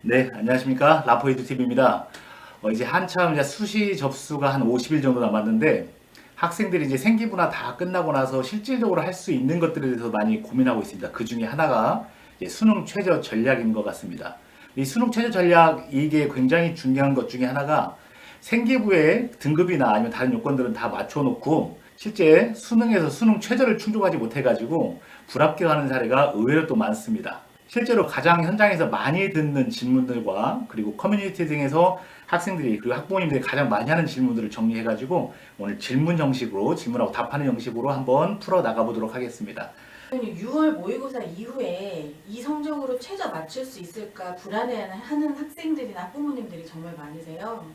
네, 안녕하십니까. 라포이드 TV입니다. 이제 한참 이제 수시 접수가 한 50일 정도 남았는데 학생들이 이제 생기부나 다 끝나고 나서 실질적으로 할 수 있는 것들에 대해서 많이 고민하고 있습니다. 그 중에 하나가 이제 수능 최저 전략인 것 같습니다. 이 수능 최저 전략 이게 굉장히 중요한 것 중에 하나가 생기부의 등급이나 아니면 다른 요건들은 다 맞춰놓고 실제 수능에서 수능 최저를 충족하지 못해가지고 불합격하는 사례가 의외로 또 많습니다. 실제로 가장 현장에서 많이 듣는 질문들과 그리고 커뮤니티 등에서 학생들이 그리고 학부모님들이 가장 많이 하는 질문들을 정리해가지고 오늘 질문 형식으로 질문하고 답하는 형식으로 한번 풀어 나가보도록 하겠습니다. 6월 모의고사 이후에 이 성적으로 최저 맞출 수 있을까 불안해하는 학생들이나 학부모님들이 정말 많으세요.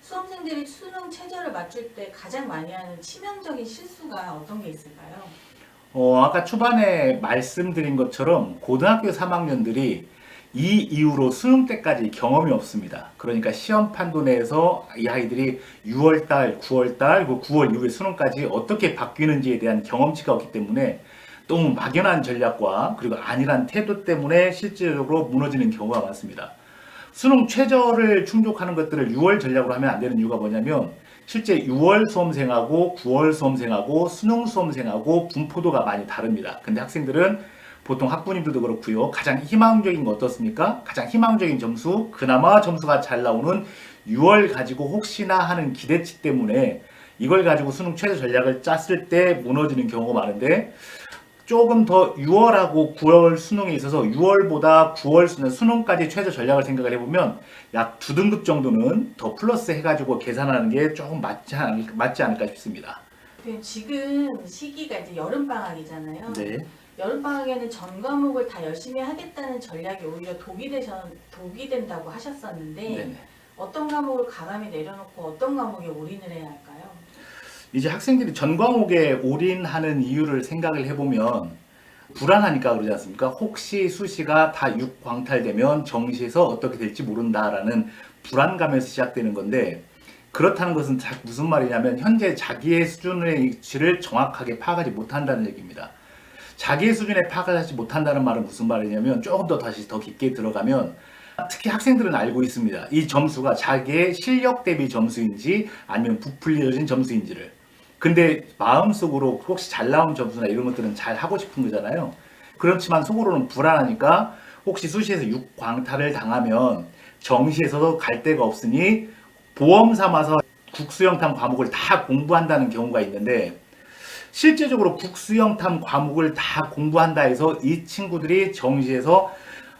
수험생들이 수능 최저를 맞출 때 가장 많이 하는 치명적인 실수가 어떤 게 있을까요? 아까 초반에 말씀드린 것처럼 고등학교 3학년들이 이 이후로 수능 때까지 경험이 없습니다. 그러니까 시험판도 내에서 이 아이들이 6월달, 9월달, 9월 이후에 수능까지 어떻게 바뀌는지에 대한 경험치가 없기 때문에 너무 막연한 전략과 그리고 안일한 태도 때문에 실질적으로 무너지는 경우가 많습니다. 수능 최저를 충족하는 것들을 6월 전략으로 하면 안 되는 이유가 뭐냐면 실제 6월 수험생하고 9월 수험생하고 수능 수험생하고 분포도가 많이 다릅니다. 근데 학생들은 보통 학부모님들도 그렇고요. 가장 희망적인 거 어떻습니까? 가장 희망적인 점수, 그나마 점수가 잘 나오는 6월 가지고 혹시나 하는 기대치 때문에 이걸 가지고 수능 최저 전략을 짰을 때 무너지는 경우가 많은데 조금 더 6월하고 9월 수능에 있어서 6월보다 9월 수능까지 최저 전략을 생각을 해보면 약 두 등급 정도는 더 플러스 해가지고 계산하는 게 조금 맞지 않을까 싶습니다. 지금 시기가 이제 여름방학이잖아요. 네. 여름방학에는 전 과목을 다 열심히 하겠다는 전략이 오히려 독이 된다고 하셨었는데 네네. 어떤 과목을 과감히 내려놓고 어떤 과목에 올인을 해야 할까요? 이제 학생들이 전 과목에 올인하는 이유를 생각을 해보면 불안하니까 그러지 않습니까? 혹시 수시가 다 6광탈되면 정시에서 어떻게 될지 모른다라는 불안감에서 시작되는 건데 그렇다는 것은 무슨 말이냐면 현재 자기의 수준의 위치를 정확하게 파악하지 못한다는 얘기입니다. 자기의 수준에 파악하지 못한다는 말은 무슨 말이냐면 조금 더 다시 더 깊게 들어가면 특히 학생들은 알고 있습니다. 이 점수가 자기의 실력 대비 점수인지 아니면 부풀려진 점수인지를. 근데 마음속으로 혹시 잘 나온 점수나 이런 것들은 잘 하고 싶은 거잖아요. 그렇지만 속으로는 불안하니까 혹시 수시에서 6광탈을 당하면 정시에서도 갈 데가 없으니 보험 삼아서 국수형탐 과목을 다 공부한다는 경우가 있는데 실제적으로 국수형탐 과목을 다 공부한다 해서 이 친구들이 정시에서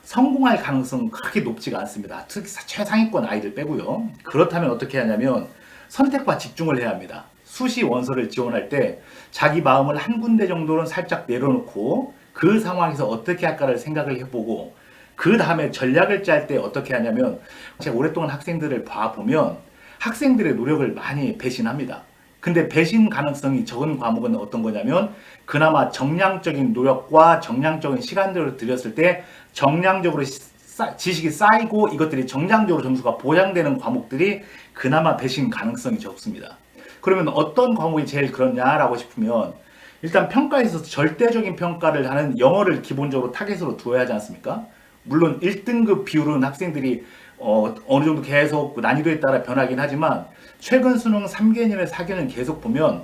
성공할 가능성은 그렇게 높지가 않습니다. 특히 최상위권 아이들 빼고요. 그렇다면 어떻게 하냐면 선택과 집중을 해야 합니다. 수시 원서를 지원할 때 자기 마음을 한 군데 정도는 살짝 내려놓고 그 상황에서 어떻게 할까를 생각을 해보고 그 다음에 전략을 짤 때 어떻게 하냐면 제가 오랫동안 학생들을 봐보면 학생들의 노력을 많이 배신합니다. 근데 배신 가능성이 적은 과목은 어떤 거냐면 그나마 정량적인 노력과 정량적인 시간들을 들였을 때 정량적으로 지식이 쌓이고 이것들이 정량적으로 점수가 보장되는 과목들이 그나마 배신 가능성이 적습니다. 그러면 어떤 과목이 제일 그렇냐라고 싶으면 일단 평가에 있어서 절대적인 평가를 하는 영어를 기본적으로 타겟으로 두어야 하지 않습니까? 물론 1등급 비율은 학생들이 어느 정도 계속 난이도에 따라 변하긴 하지만 최근 수능 3개년에 4개년 계속 보면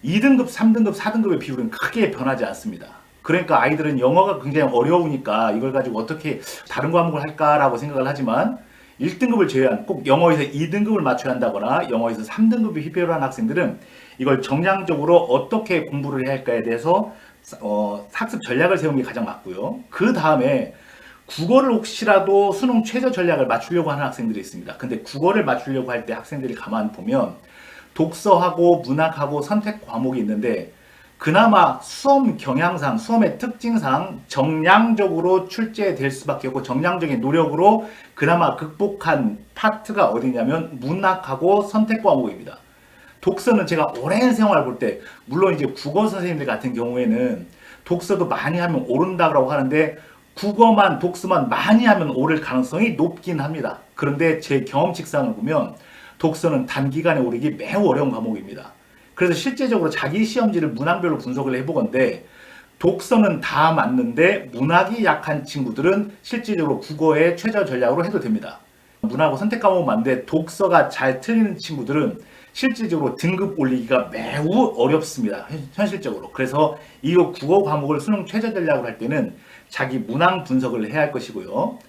2등급, 3등급, 4등급의 비율은 크게 변하지 않습니다. 그러니까 아이들은 영어가 굉장히 어려우니까 이걸 가지고 어떻게 다른 과목을 할까라고 생각을 하지만 1등급을 제외한 꼭 영어에서 2등급을 맞춰야 한다거나 영어에서 3등급이 필요한 학생들은 이걸 정량적으로 어떻게 공부를 해야 할까에 대해서 학습 전략을 세우는 게 가장 맞고요. 그 다음에 국어를 혹시라도 수능 최저 전략을 맞추려고 하는 학생들이 있습니다. 근데 국어를 맞추려고 할 때 학생들이 가만 보면 독서하고 문학하고 선택 과목이 있는데 그나마 수험 경향상, 수험의 특징상 정량적으로 출제될 수밖에 없고 정량적인 노력으로 그나마 극복한 파트가 어디냐면 문학하고 선택 과목입니다. 독서는 제가 오랜 생활 볼 때 물론 이제 국어 선생님들 같은 경우에는 독서도 많이 하면 오른다고 하는데 국어만 독서만 많이 하면 오를 가능성이 높긴 합니다. 그런데 제 경험칙상을 보면 독서는 단기간에 오르기 매우 어려운 과목입니다. 그래서 실제적으로 자기 시험지를 문항별로 분석을 해보건데 독서는 다 맞는데 문학이 약한 친구들은 실질적으로 국어의 최저 전략으로 해도 됩니다. 문학을 선택 과목은 맞는데 독서가 잘 틀리는 친구들은 실질적으로 등급 올리기가 매우 어렵습니다. 현실적으로. 그래서 이 국어 과목을 수능 최저 전략으로 할 때는 자기 문항 분석을 해야 할 것이고요.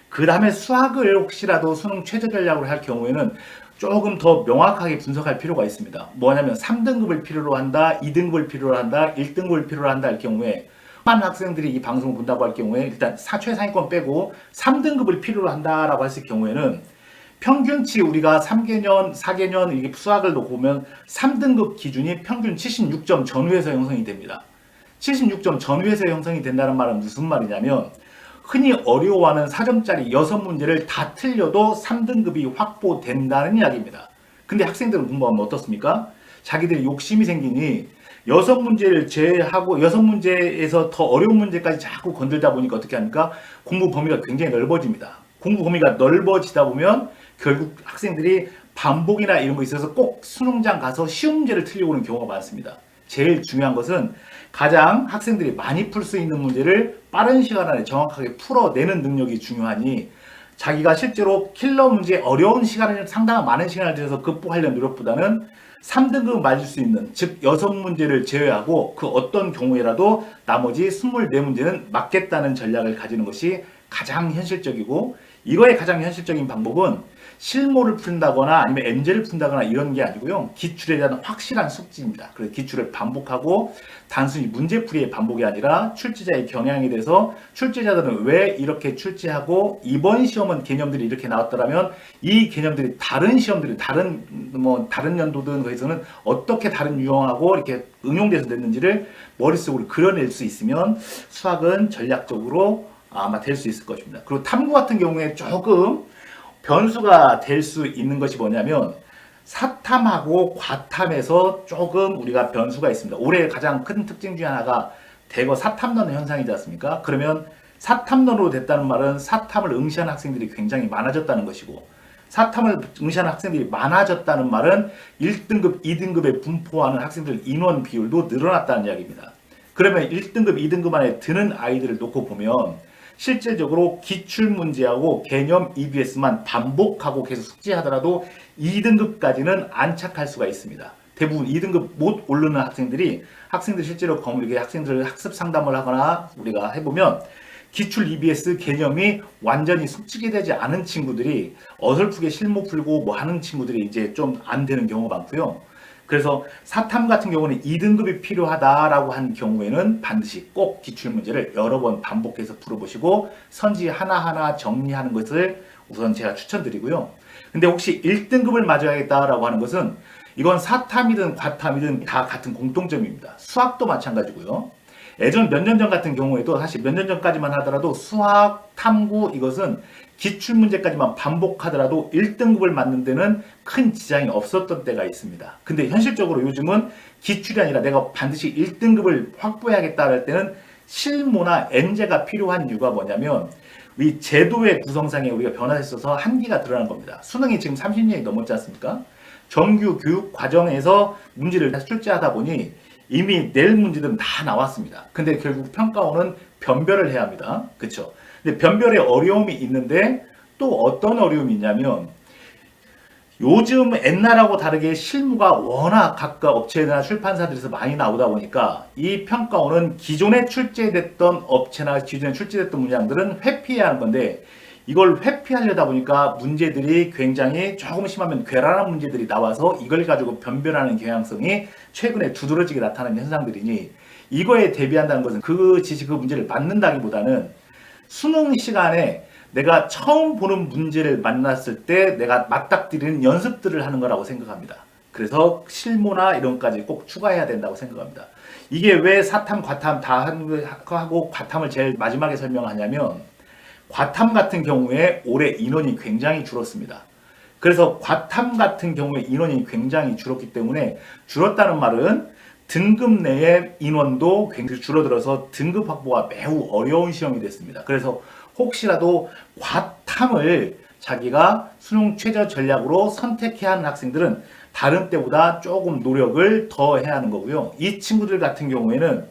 그 다음에 수학을 혹시라도 수능 최저 전략으로 할 경우에는 조금 더 명확하게 분석할 필요가 있습니다. 뭐냐면 3등급을 필요로 한다, 2등급을 필요로 한다, 1등급을 필요로 한다 할 경우에 많은 학생들이 이 방송을 본다고 할 경우에 일단 최상위권 빼고 3등급을 필요로 한다라고 했을 경우에는 평균치 우리가 3개년, 4개년 이게 수학을 놓고 보면 3등급 기준이 평균 76점 전후에서 형성이 됩니다. 76점 전후에서 형성이 된다는 말은 무슨 말이냐면 흔히 어려워하는 4점짜리 6문제를 다 틀려도 3등급이 확보된다는 이야기입니다. 근데 학생들은 공부하면 어떻습니까? 자기들이 욕심이 생기니 6문제를 제외하고 6문제에서 더 어려운 문제까지 자꾸 건들다 보니까 어떻게 합니까? 공부 범위가 굉장히 넓어집니다. 공부 범위가 넓어지다 보면 결국 학생들이 반복이나 이런 거 있어서 꼭 수능장 가서 쉬운 문제를 틀리고 오는 경우가 많습니다. 제일 중요한 것은 가장 학생들이 많이 풀 수 있는 문제를 빠른 시간 안에 정확하게 풀어내는 능력이 중요하니 자기가 실제로 킬러 문제 어려운 시간을 상당히 많은 시간을 들여서 극복하려는 노력보다는 3등급 맞을 수 있는 즉 6문제를 제외하고 그 어떤 경우에라도 나머지 24문제는 맞겠다는 전략을 가지는 것이 가장 현실적이고 이거의 가장 현실적인 방법은 실무를 푼다거나 아니면 엔제를 푼다거나 이런 게 아니고요. 기출에 대한 확실한 숙지입니다. 그래서 기출을 반복하고 단순히 문제풀이의 반복이 아니라 출제자의 경향에 대해서 출제자들은 왜 이렇게 출제하고 이번 시험은 개념들이 이렇게 나왔더라면 이 개념들이 다른 시험들이 다른 연도든 거기서는 어떻게 다른 유형하고 이렇게 응용돼서 됐는지를 머릿속으로 그려낼 수 있으면 수학은 전략적으로 아마 될 수 있을 것입니다. 그리고 탐구 같은 경우에 조금 변수가 될 수 있는 것이 뭐냐면 사탐하고 과탐에서 조금 우리가 변수가 있습니다. 올해 가장 큰 특징 중에 하나가 대거 사탐론 현상이지 않습니까? 그러면 사탐론으로 됐다는 말은 사탐을 응시하는 학생들이 굉장히 많아졌다는 것이고 사탐을 응시하는 학생들이 많아졌다는 말은 1등급, 2등급에 분포하는 학생들 인원 비율도 늘어났다는 이야기입니다. 그러면 1등급, 2등급 안에 드는 아이들을 놓고 보면 실질적으로 기출문제하고 개념 EBS만 반복하고 계속 숙지하더라도 2등급까지는 안착할 수가 있습니다. 대부분 2등급 못 오르는 학생들이 실제로 이렇게 학생들 학습 상담을 하거나 우리가 해보면 기출 EBS 개념이 완전히 숙지게 되지 않은 친구들이 어설프게 실무 풀고 뭐 하는 친구들이 이제 좀 안 되는 경우가 많고요. 그래서 사탐 같은 경우는 2등급이 필요하다라고 한 경우에는 반드시 꼭 기출문제를 여러 번 반복해서 풀어보시고 선지 하나하나 정리하는 것을 우선 제가 추천드리고요. 근데 혹시 1등급을 맞아야겠다라고 하는 것은 이건 사탐이든 과탐이든 다 같은 공통점입니다. 수학도 마찬가지고요. 예전 몇 년 전 같은 경우에도 사실 몇 년 전까지만 하더라도 수학, 탐구 이것은 기출문제까지만 반복하더라도 1등급을 맞는 데는 큰 지장이 없었던 때가 있습니다. 근데 현실적으로 요즘은 기출이 아니라 내가 반드시 1등급을 확보해야겠다 할 때는 실무나 엔제가 필요한 이유가 뭐냐면 이 제도의 구성상에 우리가 변화가 있어서 한계가 드러난 겁니다. 수능이 지금 30년이 넘었지 않습니까? 정규 교육 과정에서 문제를 출제하다 보니 이미 낼 문제들은 다 나왔습니다. 근데 결국 평가원은 변별을 해야 합니다. 그렇죠? 근데 변별에 어려움이 있는데 또 어떤 어려움이 있냐면 요즘 옛날하고 다르게 실무가 워낙 각각 업체나 출판사들에서 많이 나오다 보니까 이 평가원은 기존에 출제됐던 업체나 기존에 출제됐던 문장들은 회피해야 하는 건데 이걸 회피하려다 보니까 문제들이 굉장히 조금 심하면 괴랄한 문제들이 나와서 이걸 가지고 변별하는 경향성이 최근에 두드러지게 나타나는 현상들이니 이거에 대비한다는 것은 그 지식 그 문제를 맞는다기보다는 수능 시간에 내가 처음 보는 문제를 만났을 때 내가 맞닥뜨리는 연습들을 하는 거라고 생각합니다. 그래서 실무나 이런 것까지 꼭 추가해야 된다고 생각합니다. 이게 왜 사탐, 과탐 다 하고 과탐을 제일 마지막에 설명하냐면 과탐 같은 경우에 올해 인원이 굉장히 줄었습니다. 그래서 과탐 같은 경우에 인원이 굉장히 줄었기 때문에 줄었다는 말은 등급 내의 인원도 굉장히 줄어들어서 등급 확보가 매우 어려운 시험이 됐습니다. 그래서 혹시라도 과탐을 자기가 수능 최저 전략으로 선택해야 하는 학생들은 다른 때보다 조금 노력을 더 해야 하는 거고요. 이 친구들 같은 경우에는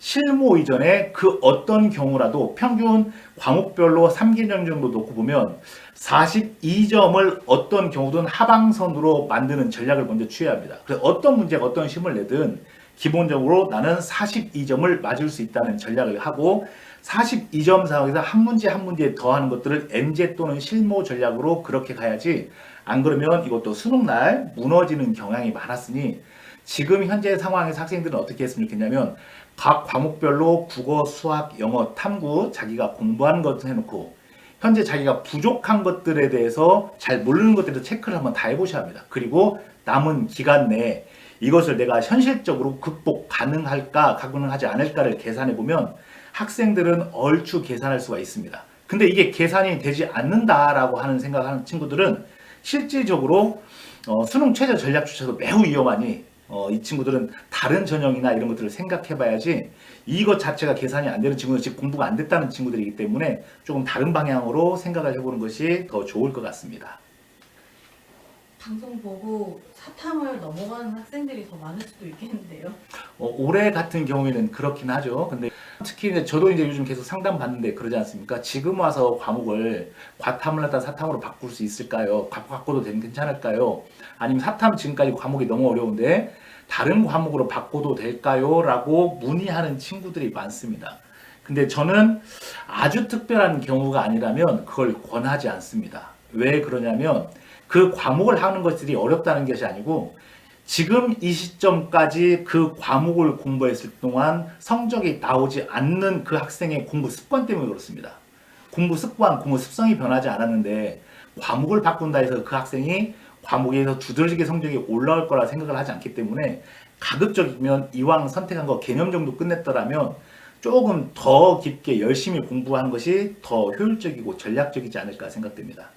실무 이전에 그 어떤 경우라도 평균 과목별로 3개년 정도 놓고 보면 42점을 어떤 경우든 하방선으로 만드는 전략을 먼저 취해야 합니다. 그래서 어떤 문제가 어떤 시험을 내든 기본적으로 나는 42점을 맞을 수 있다는 전략을 하고 42점 상황에서 한 문제 한 문제에 더하는 것들을 MZ 또는 실무 전략으로 그렇게 가야지, 안 그러면 이것도 수능날 무너지는 경향이 많았으니 지금 현재 상황에서 학생들은 어떻게 했으면 좋겠냐면 각 과목별로 국어, 수학, 영어, 탐구 자기가 공부하는 것을 해놓고 현재 자기가 부족한 것들에 대해서 잘 모르는 것들에 대해서 체크를 한번 다 해보셔야 합니다. 그리고 남은 기간 내에 이것을 내가 현실적으로 극복 가능할까 가능하지 않을까를 계산해 보면 학생들은 얼추 계산할 수가 있습니다. 근데 이게 계산이 되지 않는다라고 하는 생각하는 친구들은 실질적으로 수능 최저 전략조차도 매우 위험하니 이 친구들은 다른 전형이나 이런 것들을 생각해 봐야지, 이것 자체가 계산이 안 되는 친구는 즉 공부가 안 됐다는 친구들이기 때문에 조금 다른 방향으로 생각을 해보는 것이 더 좋을 것 같습니다. 방송 보고 사탐을 넘어가는 학생들이 더 많을 수도 있겠는데요. 올해 같은 경우에는 그렇긴 하죠. 근데 특히 이제 저도 이제 요즘 계속 상담 받는데 그러지 않습니까? 지금 와서 과목을 과탐을 하다 사탐으로 바꿀 수 있을까요? 바꿔도 괜찮을까요? 아니면 사탐 지금까지 과목이 너무 어려운데 다른 과목으로 바꿔도 될까요? 라고 문의하는 친구들이 많습니다. 근데 저는 아주 특별한 경우가 아니라면 그걸 권하지 않습니다. 왜 그러냐면 그 과목을 하는 것들이 어렵다는 것이 아니고 지금 이 시점까지 그 과목을 공부했을 동안 성적이 나오지 않는 그 학생의 공부 습관 때문에 그렇습니다. 공부 습관, 공부 습성이 변하지 않았는데 과목을 바꾼다 해서 그 학생이 과목에서 두드러지게 성적이 올라올 거라 생각을 하지 않기 때문에 가급적이면 이왕 선택한 거 개념 정도 끝냈더라면 조금 더 깊게 열심히 공부하는 것이 더 효율적이고 전략적이지 않을까 생각됩니다.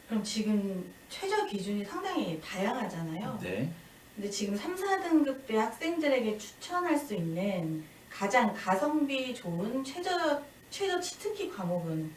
그럼 지금 최저 기준이 상당히 다양하잖아요. 네. 근데 지금 3, 4등급 대 학생들에게 추천할 수 있는 가장 가성비 좋은 최저 치트키 과목은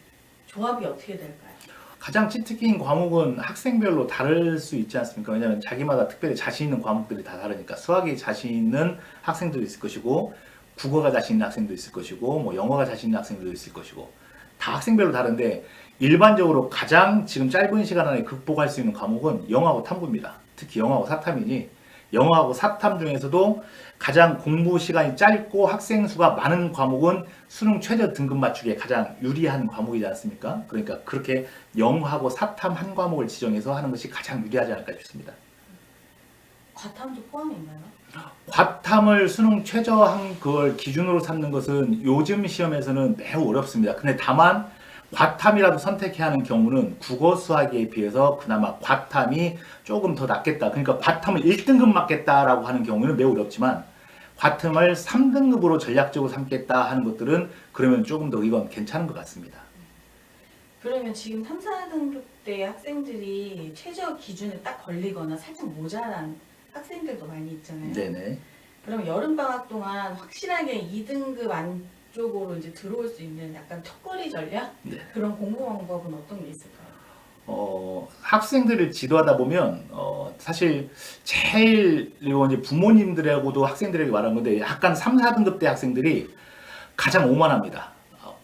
조합이 어떻게 될까요? 가장 치트키인 과목은 학생별로 다를 수 있지 않습니까? 왜냐하면 자기마다 특별히 자신 있는 과목들이 다 다르니까 수학이 자신 있는 학생들도 있을 것이고 국어가 자신 있는 학생도 있을 것이고 뭐 영어가 자신 있는 학생들도 있을 것이고 다 학생별로 다른데 일반적으로 가장 지금 짧은 시간 안에 극복할 수 있는 과목은 영어하고 탐구입니다. 특히 영어하고 사탐이니 영어하고 사탐 중에서도 가장 공부 시간이 짧고 학생 수가 많은 과목은 수능 최저 등급 맞추기에 가장 유리한 과목이지 않습니까? 그러니까 그렇게 영어하고 사탐 한 과목을 지정해서 하는 것이 가장 유리하지 않을까 싶습니다. 과탐도 포함인가요? 과탐을 수능 최저한 그걸 기준으로 삼는 것은 요즘 시험에서는 매우 어렵습니다. 근데 다만 과탐이라도 선택해야 하는 경우는 국어 수학에 비해서 그나마 과탐이 조금 더 낫겠다. 그러니까 과탐을 1등급 맞겠다라고 하는 경우는 매우 어렵지만 과탐을 3등급으로 전략적으로 삼겠다 하는 것들은 그러면 조금 더 이건 괜찮은 것 같습니다. 그러면 지금 3, 4등급 대 학생들이 최저 기준에 딱 걸리거나 살짝 모자란 학생들도 많이 있잖아요. 네네. 그럼 여름방학 동안 확실하게 2등급 안쪽으로 이제 들어올 수 있는 약간 턱걸이 전략? 네. 그런 공부 방법은 어떤 게 있을까요? 학생들을 지도하다 보면 사실 제일 그리고 이제 부모님들하고도 학생들에게 말한 건데 약간 3, 4등급 대 학생들이 가장 오만합니다.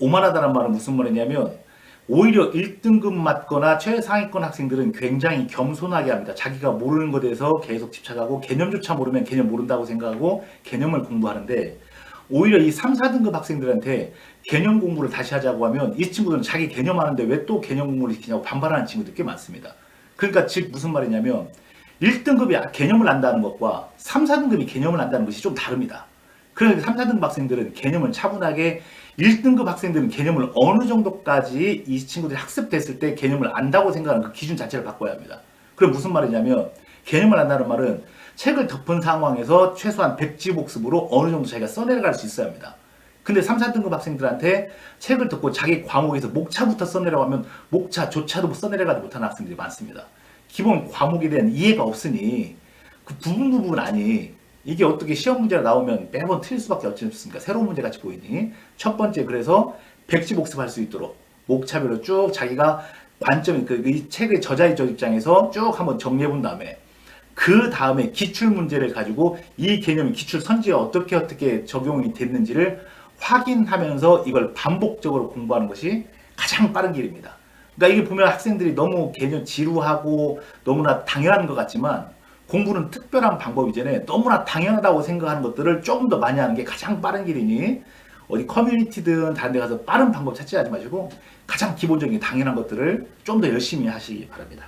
오만하다는 말은 무슨 말이냐면 오히려 1등급 맞거나 최상위권 학생들은 굉장히 겸손하게 합니다. 자기가 모르는 것에 대해서 계속 집착하고 개념조차 모르면 개념 모른다고 생각하고 개념을 공부하는데 오히려 이 3, 4등급 학생들한테 개념 공부를 다시 하자고 하면 이 친구들은 자기 개념 하는데 왜 또 개념 공부를 시키냐고 반발하는 친구들 꽤 많습니다. 그러니까 즉 무슨 말이냐면 1등급이 개념을 안다는 것과 3, 4등급이 개념을 안다는 것이 좀 다릅니다. 그래서 3, 4등급 학생들은 개념을 차분하게 1등급 학생들은 개념을 어느 정도까지 이 친구들이 학습됐을 때 개념을 안다고 생각하는 그 기준 자체를 바꿔야 합니다. 그럼 무슨 말이냐면 개념을 안다는 말은 책을 덮은 상황에서 최소한 백지 복습으로 어느 정도 자기가 써내려갈 수 있어야 합니다. 근데 3, 4등급 학생들한테 책을 덮고 자기 과목에서 목차부터 써내려가면 목차조차도 써내려가지 못하는 학생들이 많습니다. 기본 과목에 대한 이해가 없으니 그 부분 아니 이게 어떻게 시험 문제가 나오면 매번 틀릴 수밖에 없지 않습니까? 새로운 문제 같이 보이니 첫 번째 그래서 백지 복습할 수 있도록 목차별로 쭉 자기가 관점 이 책의 저자의 입장에서 쭉 한번 정리해 본 다음에 그 다음에 기출 문제를 가지고 이 개념이 기출 선지에 어떻게 적용이 됐는지를 확인하면서 이걸 반복적으로 공부하는 것이 가장 빠른 길입니다. 그러니까 이게 보면 학생들이 너무 개념 지루하고 너무나 당연한 것 같지만 공부는 특별한 방법 이전에 너무나 당연하다고 생각하는 것들을 조금 더 많이 하는 게 가장 빠른 길이니 어디 커뮤니티든 다른 데 가서 빠른 방법 찾지 하지 마시고 가장 기본적인 당연한 것들을 좀 더 열심히 하시기 바랍니다.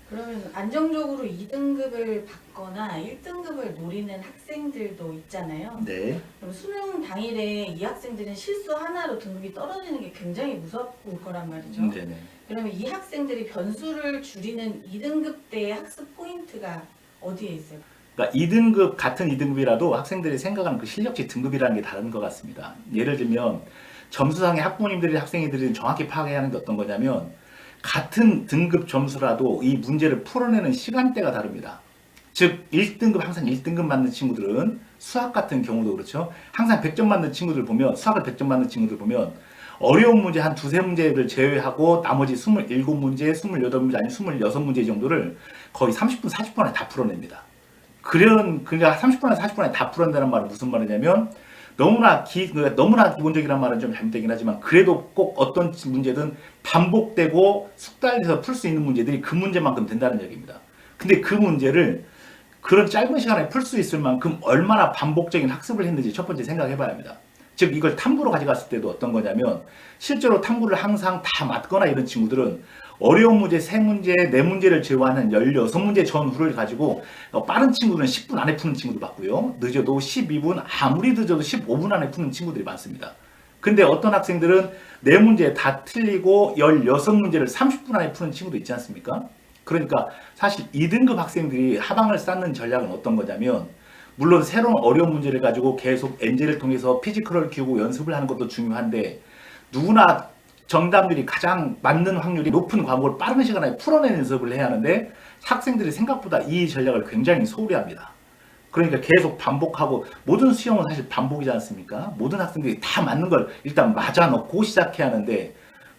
그러면 안정적으로 2등급을 받거나 1등급을 노리는 학생들도 있잖아요. 네. 그럼 수능 당일에 이 학생들은 실수 하나로 등급이 떨어지는 게 굉장히 무서울 거란 말이죠. 네네. 그러면 이 학생들이 변수를 줄이는 2등급 때의 학습 포인트가 어디에 있어요? 그러니까 2등급 같은 2등급이라도 학생들이 생각하는 그 실력치 등급이라는 게 다른 것 같습니다. 예를 들면 점수상의 학부모님들이 학생들이 정확히 파악해야 하는 게 어떤 거냐면 같은 등급 점수라도 이 문제를 풀어내는 시간대가 다릅니다. 즉 1등급 항상 1등급 맞는 친구들은 수학 같은 경우도 그렇죠. 항상 100점 맞는 친구들 보면 수학을 100점 맞는 친구들 보면 어려운 문제 한 두세 문제를 제외하고 나머지 27문제, 28문제 아니 26문제 정도를 거의 30분, 40분 안에 다 풀어냅니다. 그러니까 30분 안에 40분 안에 다 풀어낸다는 말은 무슨 말이냐면 너무나 기본적이란 말은 좀 잘못되긴 하지만 그래도 꼭 어떤 문제든 반복되고 숙달돼서 풀 수 있는 문제들이 그 문제만큼 된다는 얘기입니다. 근데 그 문제를 그런 짧은 시간에 풀 수 있을 만큼 얼마나 반복적인 학습을 했는지 첫 번째 생각해 봐야 합니다. 즉 이걸 탐구로 가져갔을 때도 어떤 거냐면 실제로 탐구를 항상 다 맞거나 이런 친구들은 어려운 문제 3문제, 4문제를 제외하는 16문제 전후를 가지고 빠른 친구들은 10분 안에 푸는 친구도 봤고요. 늦어도 12분, 아무리 늦어도 15분 안에 푸는 친구들이 많습니다. 근데 어떤 학생들은 4문제 다 틀리고 16문제를 30분 안에 푸는 친구도 있지 않습니까? 그러니까 사실 2등급 학생들이 하방을 쌓는 전략은 어떤 거냐면 물론 새로운 어려운 문제를 가지고 계속 엔젤을 통해서 피지컬을 키우고 연습을 하는 것도 중요한데 누구나 정답률이 가장 맞는 확률이 높은 과목을 빠른 시간에 풀어내는 연습을 해야 하는데 학생들이 생각보다 이 전략을 굉장히 소홀히 합니다. 그러니까 계속 반복하고 모든 수영은 사실 반복이지 않습니까? 모든 학생들이 다 맞는 걸 일단 맞아놓고 시작해야 하는데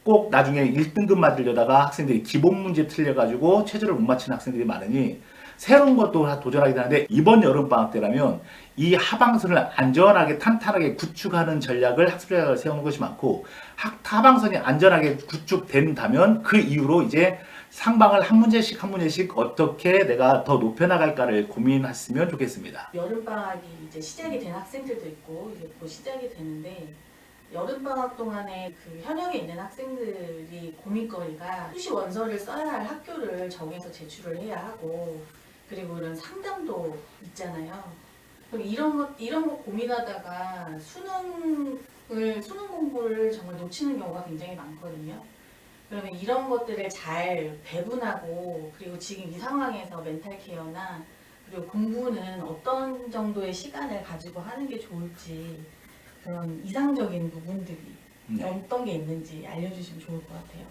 꼭 나중에 1등급 맞으려다가 학생들이 기본 문제 틀려가지고 최저를 못 맞히는 학생들이 많으니 새로운 것도 도전하게 되는데 이번 여름방학 때라면 이 하방선을 안전하게 탄탄하게 구축하는 전략을 학습 전략을 세우는 것이 많고 하방선이 안전하게 구축된다면 그 이후로 이제 상방을 한 문제씩 한 문제씩 어떻게 내가 더 높여나갈까를 고민했으면 좋겠습니다. 여름방학이 이제 시작이 된 학생들도 있고 이제 곧 시작이 되는데 여름방학 동안에 그 현역에 있는 학생들이 고민거리가 수시 원서를 써야 할 학교를 정해서 제출을 해야 하고 그리고 이런 상담도 있잖아요. 그럼 이런 거 고민하다가 수능 공부를 정말 놓치는 경우가 굉장히 많거든요. 그러면 이런 것들을 잘 배분하고 그리고 지금 이 상황에서 멘탈 케어나 그리고 공부는 어떤 정도의 시간을 가지고 하는 게 좋을지 그런 이상적인 부분들이 어떤 게 있는지 알려주시면 좋을 것 같아요.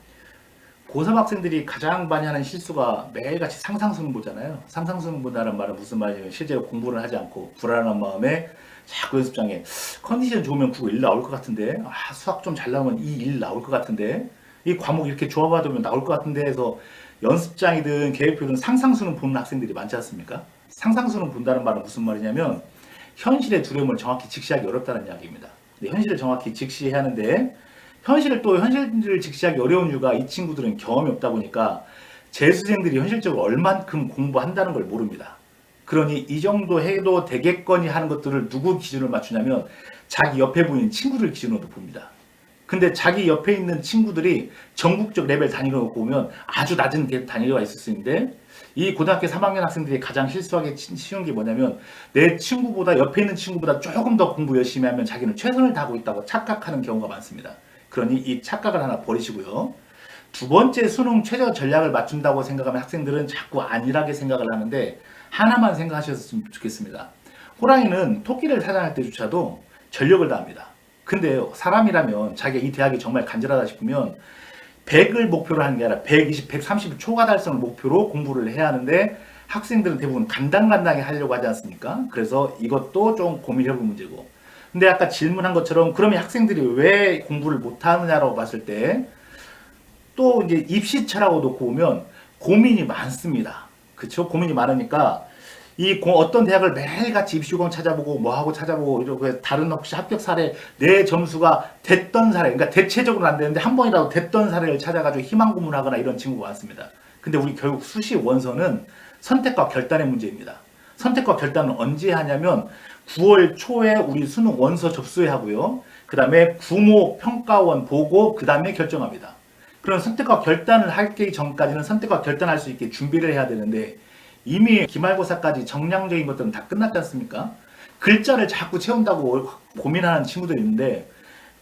고3 학생들이 가장 많이 하는 실수가 매일같이 상상수능 보잖아요. 상상수능 본다는 말은 무슨 말이냐면 실제로 공부를 하지 않고 불안한 마음에 자꾸 연습장에 컨디션 좋으면 그거 1 나올 것 같은데 수학 좀 잘 나오면 이 1 나올 것 같은데 이 과목 이렇게 좋아봐두면 나올 것 같은데 해서 연습장이든 계획표든 상상수능 보는 학생들이 많지 않습니까? 상상수능 본다는 말은 무슨 말이냐면 현실의 두려움을 정확히 직시하기 어렵다는 이야기입니다. 근데 현실을 정확히 직시해야 하는데 현실을 직시하기 어려운 이유가 이 친구들은 경험이 없다 보니까 재수생들이 현실적으로 얼만큼 공부한다는 걸 모릅니다. 그러니 이 정도 해도 되겠거니 하는 것들을 누구 기준을 맞추냐면 자기 옆에 보이는 친구들 기준으로 봅니다. 근데 자기 옆에 있는 친구들이 전국적 레벨 단위로 놓고 보면 아주 낮은 단위가 있을 수 있는데 이 고등학교 3학년 학생들이 가장 실수하기 쉬운 게 뭐냐면 내 친구보다 옆에 있는 친구보다 조금 더 공부 열심히 하면 자기는 최선을 다하고 있다고 착각하는 경우가 많습니다. 그러니 이 착각을 하나 버리시고요. 두 번째 수능 최저 전략을 맞춘다고 생각하면 학생들은 자꾸 안일하게 생각을 하는데 하나만 생각하셨으면 좋겠습니다. 호랑이는 토끼를 사냥할 때조차도 전력을 다합니다. 근데 사람이라면 자기가 이 대학이 정말 간절하다 싶으면 100을 목표로 하는 게 아니라 120, 130 초과 달성을 목표로 공부를 해야 하는데 학생들은 대부분 간당간당히 하려고 하지 않습니까? 그래서 이것도 좀 고민해볼 문제고. 근데 아까 질문한 것처럼 그러면 학생들이 왜 공부를 못하느냐라고 봤을 때 또 이제 입시처라고 놓고 보면 고민이 많습니다. 그쵸? 고민이 많으니까 어떤 대학을 매일같이 입시공 찾아보고 뭐하고 찾아보고 이러고 다른 혹시 합격 사례 내 점수가 됐던 사례 그러니까 대체적으로는 안 되는데 한 번이라도 됐던 사례를 찾아가지고 희망 고문하거나 이런 친구가 많습니다. 근데 우리 결국 수시 원서는 선택과 결단의 문제입니다. 선택과 결단은 언제 하냐면 9월 초에 우리 수능 원서 접수해야 하고요. 그 다음에 부모 평가원 보고 그 다음에 결정합니다. 그런 선택과 결단을 하기 전까지는 선택과 결단할 수 있게 준비를 해야 되는데 이미 기말고사까지 정량적인 것들은 다 끝났지 않습니까? 글자를 자꾸 채운다고 고민하는 친구들이 있는데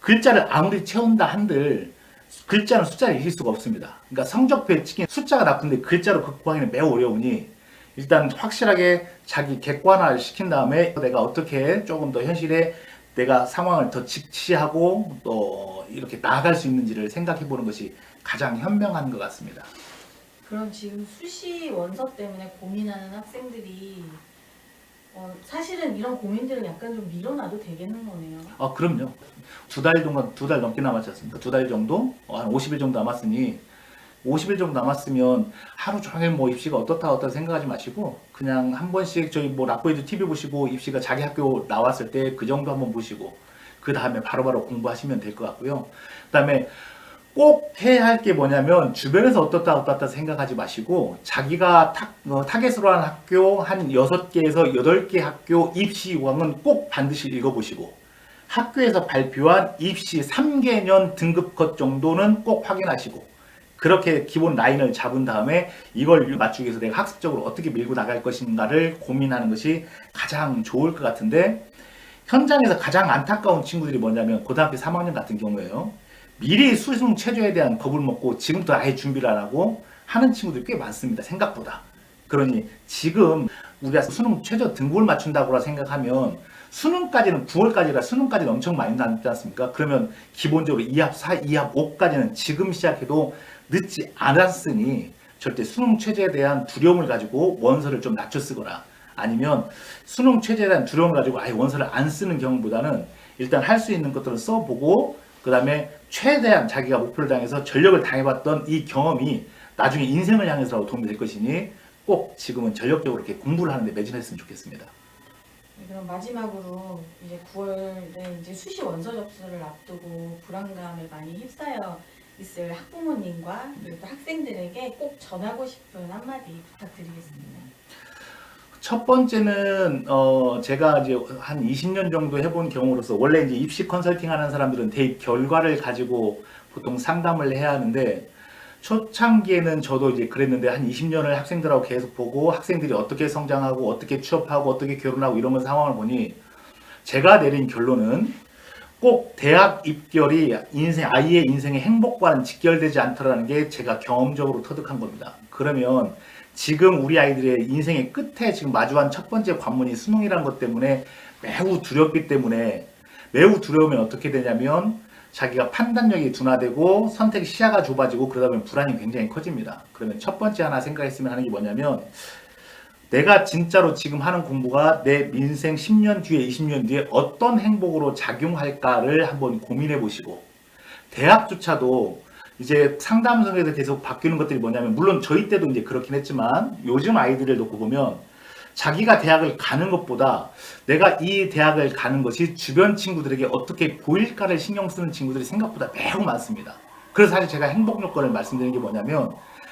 글자를 아무리 채운다 한들 글자는 숫자를 이길 수가 없습니다. 그러니까 성적표에 찍힌 숫자가 나쁜데 글자로 극복하기는 매우 어려우니 일단 확실하게 자기 객관화를 시킨 다음에 내가 어떻게 조금 더 현실에 내가 상황을 더 직시하고 또 이렇게 나아갈 수 있는지를 생각해 보는 것이 가장 현명한 것 같습니다. 그럼 지금 수시 원서 때문에 고민하는 학생들이 사실은 이런 고민들을 약간 좀 밀어놔도 되겠는 거네요. 그럼요. 두 달 넘게 남았지 않습니까? 2달 정도? 한 50일 정도 남았으니 50일 정도 남았으면 하루 종일 뭐 입시가 어떻다 생각하지 마시고 그냥 한 번씩 저희 뭐 락보이드 TV 보시고 입시가 자기 학교 나왔을 때 그 정도 한번 보시고 그 다음에 바로바로 공부하시면 될 것 같고요. 그 다음에 꼭 해야 할 게 뭐냐면 주변에서 어떻다 생각하지 마시고 자기가 타겟으로 한 학교 한 6개에서 8개 학교 입시 요강은 꼭 반드시 읽어보시고 학교에서 발표한 입시 3개년 등급컷 정도는 꼭 확인하시고 그렇게 기본 라인을 잡은 다음에 이걸 맞추기 위해서 내가 학습적으로 어떻게 밀고 나갈 것인가를 고민하는 것이 가장 좋을 것 같은데 현장에서 가장 안타까운 친구들이 뭐냐면 고등학교 3학년 같은 경우에요. 미리 수능 최저에 대한 겁을 먹고 지금부터 아예 준비를 안 하고 하는 친구들이 꽤 많습니다. 생각보다. 그러니 지금 우리가 수능 최저 등급을 맞춘다고 생각하면 수능까지는 9월까지라 수능까지는 엄청 많이 남지 않습니까? 그러면 기본적으로 2합 4, 2합 5까지는 지금 시작해도 늦지 않았으니 절대 수능 최저에 대한 두려움을 가지고 원서를 좀 낮춰 쓰거나 아니면 수능 최저에 대한 두려움을 가지고 아예 원서를 안 쓰는 경우보다는 일단 할 수 있는 것들을 써보고 그 다음에 최대한 자기가 목표를 향해서 전력을 다해봤던 이 경험이 나중에 인생을 향해서 도움이 될 것이니 꼭 지금은 전력적으로 이렇게 공부를 하는데 매진했으면 좋겠습니다. 네, 그럼 마지막으로 이제 9월에 이제 수시 원서 접수를 앞두고 불안감에 많이 휩싸여 있을 학부모님과 그리고 또 학생들에게 꼭 전하고 싶은 한마디 부탁드리겠습니다. 첫 번째는 제가 이제 한 20년 정도 해본 경우로서 원래 이제 입시 컨설팅 하는 사람들은 대입 결과를 가지고 보통 상담을 해야 하는데 초창기에는 저도 이제 그랬는데 한 20년을 학생들하고 계속 보고 학생들이 어떻게 성장하고 어떻게 취업하고 어떻게 결혼하고 이런 상황을 보니 제가 내린 결론은 꼭 대학 입결이 아이의 인생의 행복과는 직결되지 않더라는 게 제가 경험적으로 터득한 겁니다. 그러면 지금 우리 아이들의 인생의 끝에 지금 마주한 첫 번째 관문이 수능이라는 것 때문에 매우 두렵기 때문에 매우 두려우면 어떻게 되냐면 자기가 판단력이 둔화되고 선택 시야가 좁아지고 그러다 보면 불안이 굉장히 커집니다. 그러면 첫 번째 하나 생각했으면 하는 게 뭐냐면 내가 진짜로 지금 하는 공부가 내 인생 10년 뒤에 20년 뒤에 어떤 행복으로 작용할까를 한번 고민해 보시고 대학조차도 이제 상담성에서 계속 바뀌는 것들이 뭐냐면 물론 저희 때도 이제 그렇긴 했지만 요즘 아이들을 놓고 보면 자기가 대학을 가는 것보다 내가 이 대학을 가는 것이 주변 친구들에게 어떻게 보일까를 신경 쓰는 친구들이 생각보다 매우 많습니다. 그래서 사실 제가 행복 요건을 말씀드리는 게 뭐냐면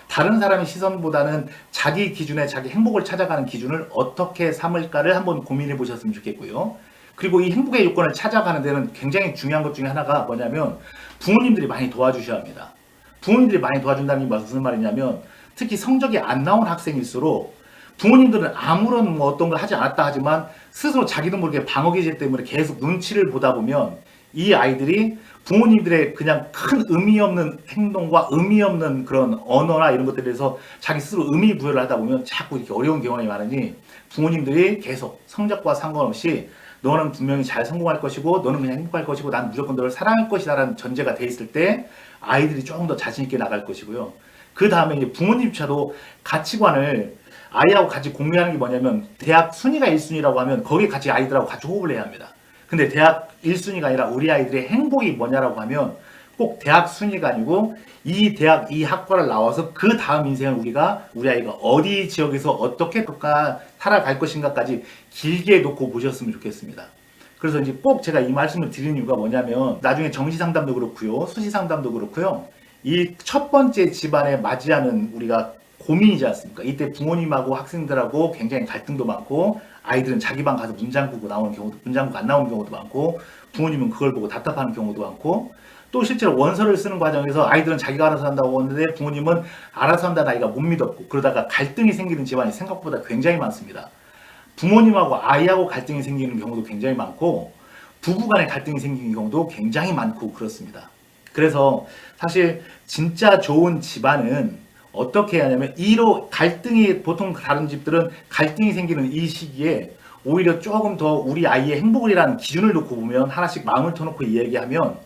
다른 사람의 시선보다는 자기 기준에 자기 행복을 찾아가는 기준을 어떻게 삼을까를 한번 고민해 보셨으면 좋겠고요. 그리고 이 행복의 요건을 찾아가는 데는 굉장히 중요한 것 중에 하나가 뭐냐면 부모님들이 많이 도와주셔야 합니다. 부모님들이 많이 도와준다는 게 무슨 말이냐면 특히 성적이 안 나온 학생일수록 부모님들은 아무런 뭐 어떤 걸 하지 않았다 하지만 스스로 자기도 모르게 방어 기제 때문에 계속 눈치를 보다 보면 이 아이들이 부모님들의 그냥 큰 의미 없는 행동과 의미 없는 그런 언어나 이런 것들에 대해서 자기 스스로 의미 부여를 하다 보면 자꾸 이렇게 어려운 경험이 많으니 부모님들이 계속 성적과 상관없이 너는 분명히 잘 성공할 것이고 너는 그냥 행복할 것이고 난 무조건 너를 사랑할 것이다 라는 전제가 돼 있을 때 아이들이 조금 더 자신 있게 나갈 것이고요. 그 다음에 이제 부모님조차도 가치관을 아이하고 같이 공유하는 게 뭐냐면 대학 순위가 1순위라고 하면 거기에 같이 아이들하고 같이 호흡을 해야 합니다. 근데 대학 1순위가 아니라 우리 아이들의 행복이 뭐냐라고 하면 꼭 대학 순위가 아니고 이 대학 이 학과를 나와서 그 다음 인생을 우리 아이가 어디 지역에서 어떻게 살아갈 것인가까지 길게 놓고 보셨으면 좋겠습니다. 그래서 이제 꼭 제가 이 말씀을 드리는 이유가 뭐냐면 나중에 정시 상담도 그렇고요, 수시 상담도 그렇고요. 이 첫 번째 집안에 맞이하는 우리가 고민이지 않습니까? 이때 부모님하고 학생들하고 굉장히 갈등도 많고 아이들은 자기 방 가서 문 잠그고 나오는 경우도 문 잠그고 안 나오는 경우도 많고 부모님은 그걸 보고 답답하는 경우도 많고 또 실제로 원서를 쓰는 과정에서 아이들은 자기가 알아서 한다고 하는데 부모님은 알아서 한다는 아이가 못 믿었고 그러다가 갈등이 생기는 집안이 생각보다 굉장히 많습니다. 부모님하고 아이하고 갈등이 생기는 경우도 굉장히 많고 부부간의 갈등이 생기는 경우도 굉장히 많고 그렇습니다. 그래서 사실 진짜 좋은 집안은 어떻게 해야 하냐면 이로 갈등이 보통 다른 집들은 갈등이 생기는 이 시기에 오히려 조금 더 우리 아이의 행복이라는 기준을 놓고 보면 하나씩 마음을 터놓고 이야기하면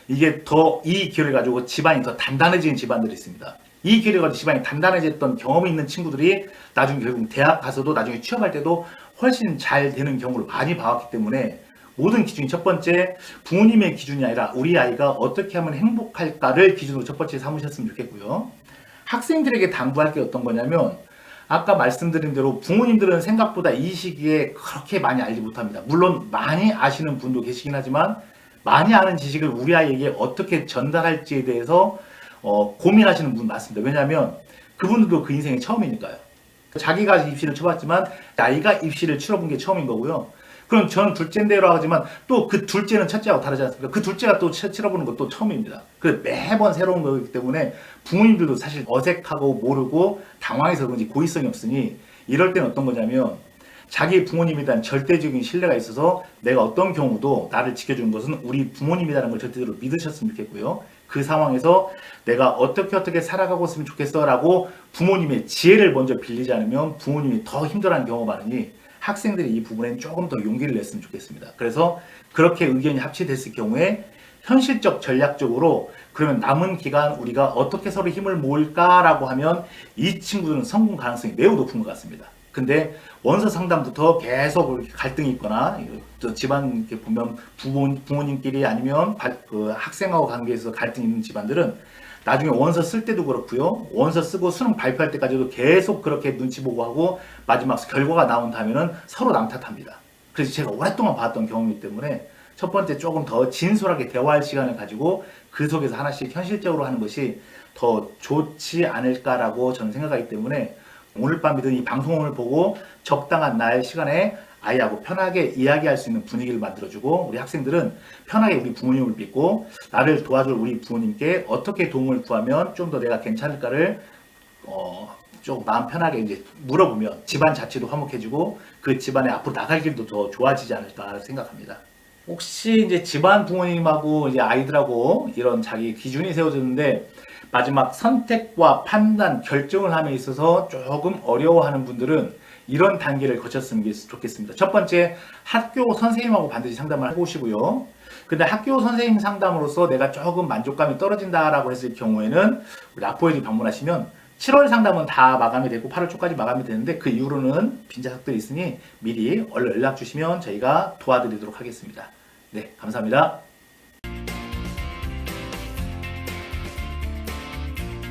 이게 더 이 기회를 가지고 집안이 더 단단해지는 집안들이 있습니다. 이 기회를 가지고 집안이 단단해졌던 경험이 있는 친구들이 나중에 결국 대학 가서도 나중에 취업할 때도 훨씬 잘 되는 경우를 많이 봐왔기 때문에 모든 기준이 첫 번째 부모님의 기준이 아니라 우리 아이가 어떻게 하면 행복할까를 기준으로 첫 번째 삼으셨으면 좋겠고요. 학생들에게 당부할 게 어떤 거냐면 아까 말씀드린 대로 부모님들은 생각보다 이 시기에 그렇게 많이 알지 못합니다. 물론 많이 아시는 분도 계시긴 하지만 많이 아는 지식을 우리 아이에게 어떻게 전달할지에 대해서 고민하시는 분 많습니다. 왜냐하면 그분들도 그 인생이 처음이니까요. 자기가 입시를 쳐봤지만 아이가 입시를 치러본 게 처음인 거고요. 그럼 저는 둘째인데라고 하지만 또 그 둘째는 첫째하고 다르지 않습니까? 그 둘째가 또 치러보는 것도 처음입니다. 그래서 매번 새로운 거기 때문에 부모님들도 사실 어색하고 모르고 당황해서 그런지 고의성이 없으니 이럴 때는 어떤 거냐면 자기 부모님에 대한 절대적인 신뢰가 있어서 내가 어떤 경우도 나를 지켜주는 것은 우리 부모님이라는 걸 절대로 믿으셨으면 좋겠고요. 그 상황에서 내가 어떻게 살아가고 있으면 좋겠어 라고 부모님의 지혜를 먼저 빌리지 않으면 부모님이 더 힘들어하는 경우가 많으니 학생들이 이 부분에 조금 더 용기를 냈으면 좋겠습니다. 그래서 그렇게 의견이 합치됐을 경우에 현실적 전략적으로 그러면 남은 기간 우리가 어떻게 서로 힘을 모을까라고 하면 이 친구들은 성공 가능성이 매우 높은 것 같습니다. 근데 원서 상담부터 계속 이렇게 갈등이 있거나 집안 이렇게 보면 부모님끼리 아니면 그 학생하고 관계에서 갈등이 있는 집안들은 나중에 원서 쓸 때도 그렇고요. 원서 쓰고 수능 발표할 때까지도 계속 그렇게 눈치 보고 하고 마지막 결과가 나온 다음에는 서로 남 탓합니다. 그래서 제가 오랫동안 봤던 경험이기 때문에 첫 번째 조금 더 진솔하게 대화할 시간을 가지고 그 속에서 하나씩 현실적으로 하는 것이 더 좋지 않을까라고 저는 생각하기 때문에 오늘 밤이든 이 방송을 보고 적당한 나의 시간에 아이하고 편하게 이야기할 수 있는 분위기를 만들어주고 우리 학생들은 편하게 우리 부모님을 믿고 나를 도와줄 우리 부모님께 어떻게 도움을 구하면 좀 더 내가 괜찮을까를 좀 마음 편하게 이제 물어보면 집안 자체도 화목해지고 그 집안의 앞으로 나갈 길도 더 좋아지지 않을까 생각합니다. 혹시 이제 집안 부모님하고 이제 아이들하고 이런 자기 기준이 세워졌는데 마지막 선택과 판단, 결정을 함에 있어서 조금 어려워하는 분들은 이런 단계를 거쳤으면 좋겠습니다. 첫 번째, 학교 선생님하고 반드시 상담을 해보시고요. 근데 학교 선생님 상담으로서 내가 조금 만족감이 떨어진다라고 했을 경우에는 우리 라포에도 방문하시면 7월 상담은 다 마감이 되고 8월 초까지 마감이 되는데 그 이후로는 빈 자석들이 있으니 미리 얼른 연락 주시면 저희가 도와드리도록 하겠습니다. 네, 감사합니다.